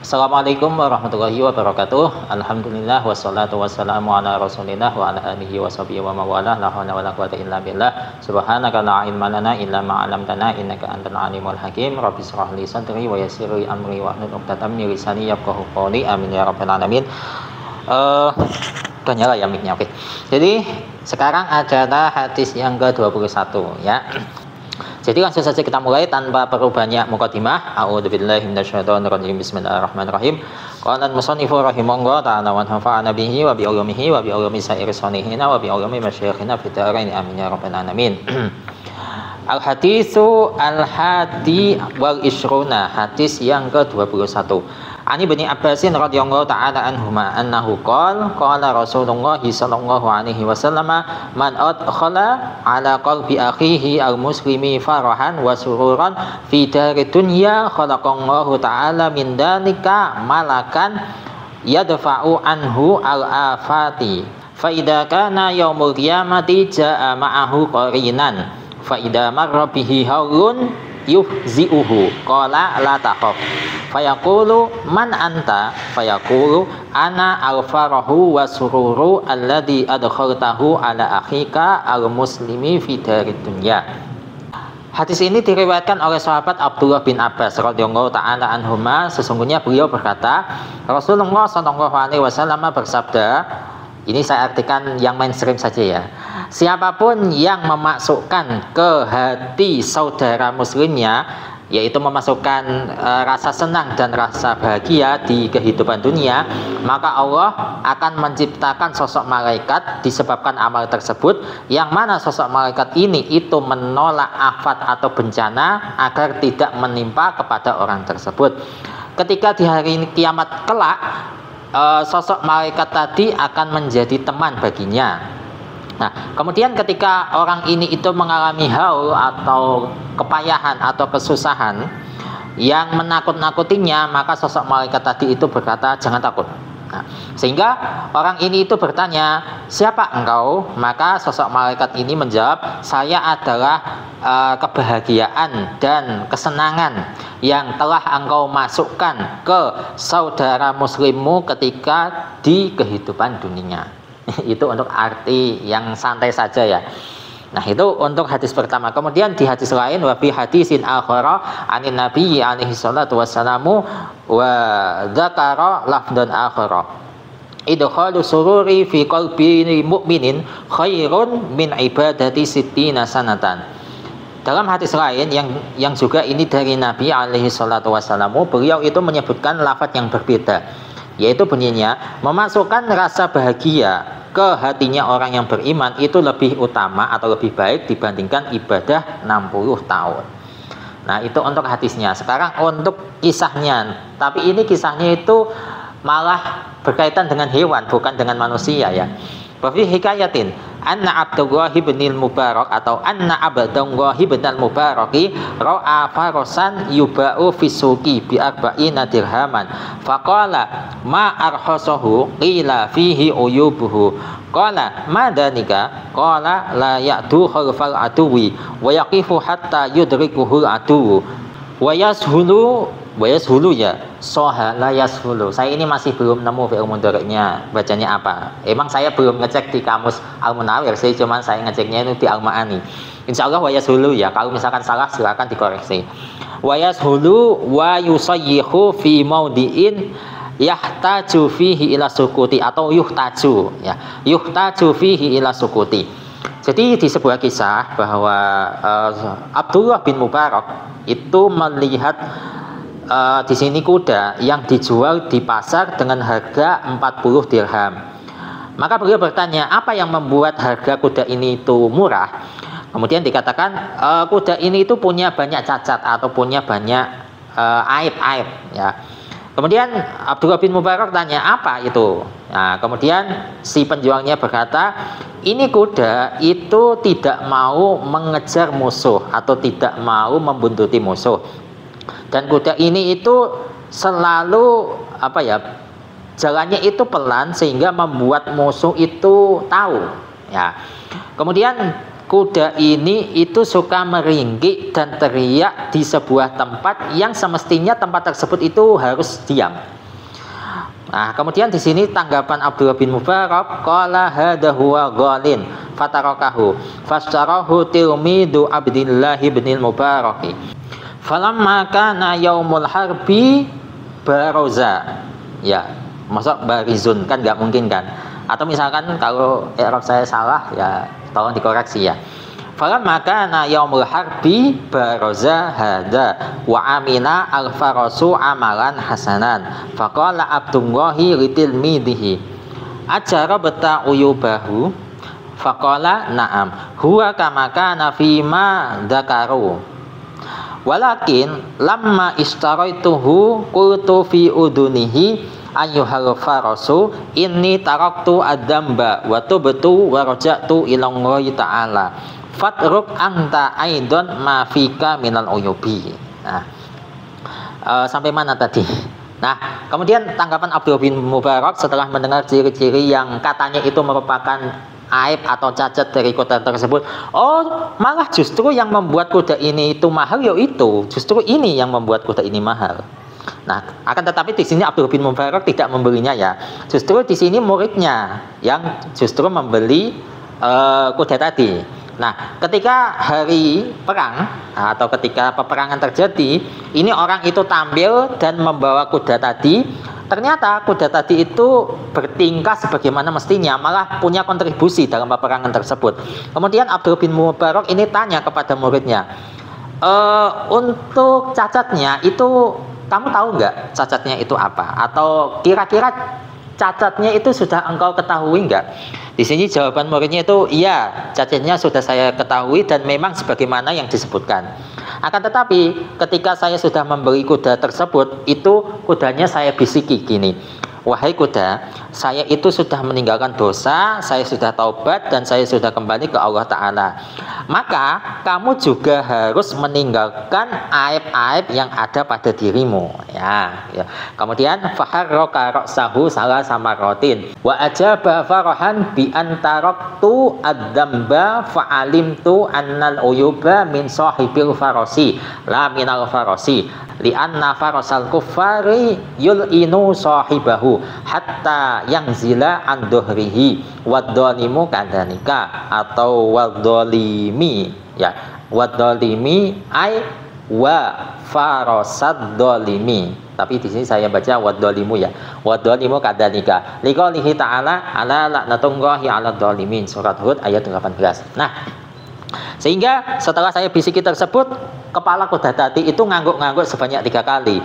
Assalamualaikum warahmatullahi wabarakatuh. Alhamdulillah wassalatu wassalamu ala Rasulillah wa ala alihi washabihi wa mawalah. La haula wala quwwata illa billah. Subhanaka la ilma lana illa ma 'allamtana innaka antal alimul hakim. Rabbi shrah li sadri wa yassir li amri wa hlul 'uqdatam min lisani yafqahu qawli. Amin ya rabbal alamin. Udah nyala ya mic-nya. Oke. Jadi sekarang adalah hadis yang ke-21 ya. Jadi langsung saja kita mulai tanpa perlu banyak mukadimah. A'udzubillahi minasyaitonirrajim. Bismillahirrahmanirrahim. Qala al-musannifu rahimahullah ta'ala wa nafa'ana bihi wa bi ulumihi wa bi ulumi sa'ir sanihina wa bi ulumi masyayikhina fid dharain amin ya rabbal alamin. Al-haditsu al-hadi wal ishruna, hadis yang ke-21. Ani bin Abbasin radhiyallahu ta'ala anhuma annahu qala Rasulullah sallallahu alaihi wasallam man adkhala ala qalbi akhihi al-muslimi farahan wa sururan fi darid dunya khalaqallahu ta'ala min dalika malakan yadfa'u anhu al-afati fa idza kana yaumul qiyamati jaa ma'ahu qarinan fa idza marra bihi haulun yuhzi'uhu qala la takhaf fayaqulu man anta fayaqulu ana al-farahu wa sururu alladhi adkhaltahu ala akhika al-muslimi fi darid dunya. Hadis ini diriwayatkan oleh sahabat Abdullah bin Abbas radhiyallahu taala anhuma. Sesungguhnya beliau berkata, Rasulullah sallallahu alaihi wasallam bersabda, ini saya artikan yang mainstream saja ya. Siapapun yang memasukkan ke hati saudara muslimnya, yaitu memasukkan rasa senang dan rasa bahagia di kehidupan dunia, maka Allah akan menciptakan sosok malaikat disebabkan amal tersebut, yang mana sosok malaikat ini itu menolak afat atau bencana agar tidak menimpa kepada orang tersebut. Ketika di hari kiamat kelak, sosok malaikat tadi akan menjadi teman baginya. Nah, kemudian ketika orang ini itu mengalami haul atau kepayahan atau kesusahan yang menakut-nakutinya, maka sosok malaikat tadi itu berkata, jangan takut. Nah, sehingga orang ini itu bertanya, siapa engkau? Maka sosok malaikat ini menjawab, saya adalah kebahagiaan dan kesenangan yang telah engkau masukkan ke saudara muslimmu ketika di kehidupan dunia. Itu untuk arti yang santai saja ya. Nah, itu untuk hadis pertama. Kemudian di hadis lain, wa fi hadisin akhara anin nabi alaihi salatu wassalamu wa dzakara lafdan akhara, idkhalu sururi fi qalbi mu'minin khairun min ibadati sittina sanatan. Dalam hadis lain yang juga ini dari Nabi alaihi salatu wassalamu, beliau itu menyebutkan lafaz yang berbeda, yaitu bunyinya, memasukkan rasa bahagia ke hatinya orang yang beriman itu lebih utama atau lebih baik dibandingkan ibadah 60 tahun. Nah, itu untuk hadisnya. Sekarang untuk kisahnya. Tapi ini kisahnya itu malah berkaitan dengan hewan, bukan dengan manusia ya. Wa fi hikayatin anna Abdullah bin Mubarak atau anna Abdullah bin Mubaraki ra'a farasan yuba'u fi suqi bi arba'ina dirhaman faqala ma arhasahu qila fihi uyubuhu qala ma danika qala la ya'tu khalfal aduwi wa yaqifu hatta yudrikuhu adu wa yashulu ya soha la yashulu. Saya ini masih belum nemu fi'il mudhari'nya bacanya apa. Emang saya belum ngecek di kamus Al-Munawwir sih, cuman saya ngeceknya itu di Al-Ma'ani. Insyaallah wa yashulu ya. Kalau misalkan salah silakan dikoreksi. Wa yashulu wa yusayyihu fi maudi'in yahtaju fihi ila sukuti atau yuhtaju ya. Yuhtaju fihi ila sukuti. Jadi di sebuah kisah bahwa Abdullah bin Mubarak itu melihat di sini kuda yang dijual di pasar dengan harga 40 dirham. Maka beliau bertanya, apa yang membuat harga kuda ini itu murah? Kemudian dikatakan kuda ini itu punya banyak cacat atau punya banyak aib-aib ya. Kemudian Abdullah bin Mubarak tanya, apa itu? Nah, kemudian si penjualnya berkata, ini kuda itu tidak mau mengejar musuh atau tidak mau membuntuti musuh. Dan kuda ini itu selalu jalannya itu pelan sehingga membuat musuh itu tahu ya. Kemudian kuda ini itu suka meringkik dan teriak di sebuah tempat yang semestinya tempat tersebut itu harus diam. Nah, kemudian di sini tanggapan Abdullah bin Mubarak, qala hadza huwa ghalin fatarakahu fashtarahu tilmidu Abdillah bin Mubarak. Falamma kana yaumul harbi baroza. Ya, masuk barizun kan nggak mungkin kan? Atau misalkan kalau i'rab saya salah ya tolong dikoreksi ya. Falamma kana yaumul harbi baroza hada wa amina al-farasu amalan hasanan faqala Abdullahi litilmidihi ajara bata uyubahu faqala na'am huwa kama kana fima dzakaru walakin lamma istaraituhu qultu fi udunihi ayyuhal farasu inni taraktu ad-damba wa tubtu wa raja'tu ila Allah ta'ala fatruk anta aidon ma fika minal uyubi. Nah, sampai mana tadi? Nah, kemudian tanggapan Abdullah bin Mubarak setelah mendengar ciri-ciri yang katanya itu merupakan aib atau cacat dari kuda tersebut. Oh, malah justru yang membuat kuda ini itu mahal yaitu justru ini yang membuat kuda ini mahal. Nah, akan tetapi di sini Abdullah bin Mubarak tidak membelinya ya. Justru di sini muridnya yang justru membeli kuda tadi. Nah, ketika hari perang atau ketika peperangan terjadi, ini orang itu tampil dan membawa kuda tadi. Ternyata kuda tadi itu bertingkah sebagaimana mestinya, malah punya kontribusi dalam peperangan tersebut. Kemudian Abdullah bin Mubarak ini tanya kepada muridnya, untuk cacatnya itu kamu tahu nggak cacatnya itu apa? Atau kira-kira cacatnya itu sudah engkau ketahui nggak? Di sini jawaban muridnya itu iya, cacatnya sudah saya ketahui dan memang sebagaimana yang disebutkan. Akan tetapi ketika saya sudah membeli kuda tersebut, itu kudanya saya bisiki gini, wahai kuda, saya itu sudah meninggalkan dosa, saya sudah taubat dan saya sudah kembali ke Allah Ta'ala. Maka kamu juga harus meninggalkan aib-aib yang ada pada dirimu. Ya. Kemudian faharroka roksahu salah sama rotin wa ajaba farahan bi antaraktu ad-damba fa'alimtu annal uyuba min sahibil farasi la minal farasi li'anna farasal kuffari yul'inu sahibahu hatta yang zila an dohrihi wadolimu kadanika atau wadolimi ya wadolimi ay wa farasad dolimi, tapi di sini saya baca wadolimu ya wadolimu kadanika liqaulihi ta'ala ala laknatullahi ala dolimin surat Hud ayat 18. Nah, sehingga setelah saya bisiki tersebut, kepala kuda tadi itu ngangguk-ngangguk sebanyak 3 kali.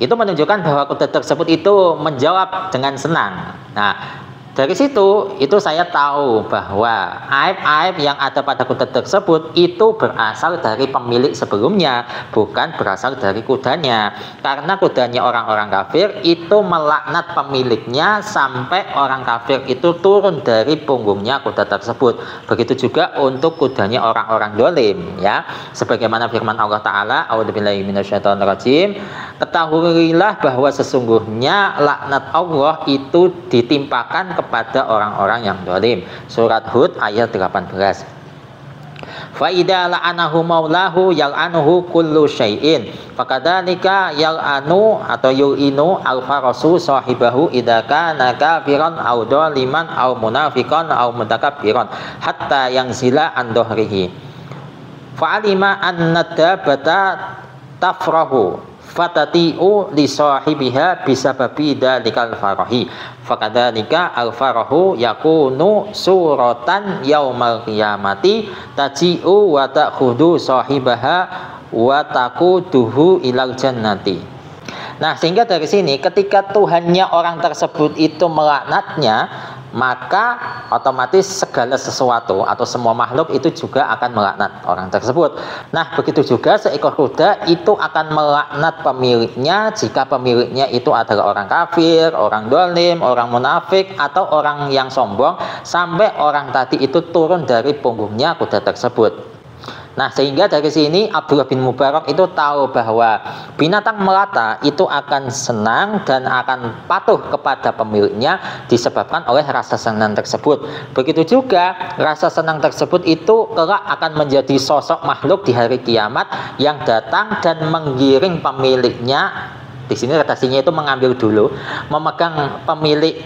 Itu menunjukkan bahwa kuda tersebut itu menjawab dengan senang. Nah, dari situ itu saya tahu bahwa aib-aib yang ada pada kuda tersebut itu berasal dari pemilik sebelumnya, bukan berasal dari kudanya. Karena kudanya orang-orang kafir itu melaknat pemiliknya sampai orang kafir itu turun dari punggungnya kuda tersebut. Begitu juga untuk kudanya orang-orang dolim ya. Sebagaimana firman Allah Ta'ala, a'udzubillahi minasyaitonirrajim, ketahuilah bahwa sesungguhnya laknat Allah itu ditimpakan kepada orang-orang yang dolim. Surat Hud ayat 18. Fa idza la'anahu maulahu yal'anuhu kullu syai'in fakadzalika yal'anu atau yu'inu al-farasu sahibahu idza kana kafiran aw doliman aw munafiqan aw mutakabbiran hatta yanzila an dhahrihi fa'alima anna dabata tafrahu fatati'u li sahibiha bisababi dalikal farahi fakadzalika al farahu yakunu suratan yaumal qiyamati taji'u wa ta'khudhu sahibaha wa taquduhu ilal jannati. Nah, sehingga dari sini ketika Tuhannya orang tersebut itu melaknatnya, maka otomatis segala sesuatu atau semua makhluk itu juga akan melaknat orang tersebut. Nah, begitu juga seekor kuda itu akan melaknat pemiliknya jika pemiliknya itu adalah orang kafir, orang dolim, orang munafik, atau orang yang sombong, sampai orang tadi itu turun dari punggungnya kuda tersebut. Nah, sehingga dari sini Abdullah bin Mubarak itu tahu bahwa binatang melata itu akan senang dan akan patuh kepada pemiliknya disebabkan oleh rasa senang tersebut. Begitu juga rasa senang tersebut itu kelak akan menjadi sosok makhluk di hari kiamat yang datang dan menggiring pemiliknya. Di sini redaksinya itu mengambil dulu, memegang pemilik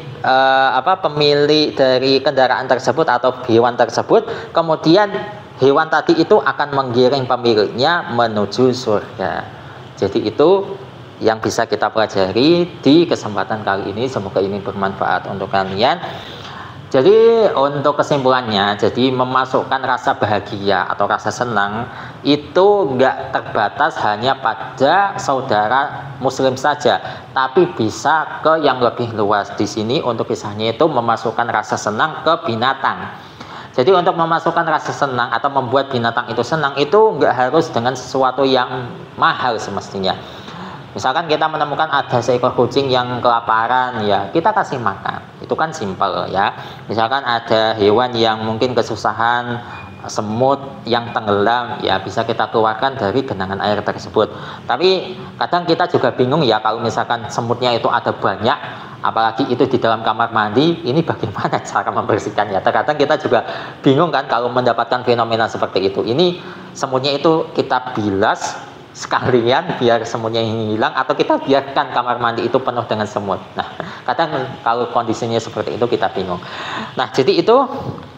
pemilik dari kendaraan tersebut atau hewan tersebut, kemudian hewan tadi itu akan menggiring pemiliknya menuju surga. Jadi itu yang bisa kita pelajari di kesempatan kali ini. Semoga ini bermanfaat untuk kalian. Jadi untuk kesimpulannya, jadi memasukkan rasa bahagia atau rasa senang itu enggak terbatas hanya pada saudara muslim saja, tapi bisa ke yang lebih luas. Di sini untuk kisahnya itu memasukkan rasa senang ke binatang. Jadi untuk memasukkan rasa senang atau membuat binatang itu senang itu nggak harus dengan sesuatu yang mahal semestinya. Misalkan kita menemukan ada seekor kucing yang kelaparan, ya kita kasih makan. Itu kan simpel ya. Misalkan ada hewan yang mungkin kesusahan, semut yang tenggelam, ya bisa kita keluarkan dari genangan air tersebut. Tapi kadang kita juga bingung ya, kalau misalkan semutnya itu ada banyak, apalagi itu di dalam kamar mandi, ini bagaimana cara membersihkannya? Terkadang kita juga bingung kan kalau mendapatkan fenomena seperti itu. Ini semutnya itu kita bilas sekalian biar semutnya hilang, atau kita biarkan kamar mandi itu penuh dengan semut. Nah, kadang kalau kondisinya seperti itu kita bingung. Nah, jadi itu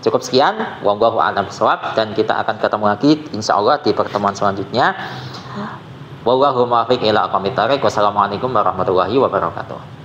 cukup sekian. Wallahu a'lam bishawab, dan kita akan ketemu lagi insya Allah di pertemuan selanjutnya. Wallahu muwaffiq ila aqwamit thoriq. Wassalamualaikum warahmatullahi wabarakatuh.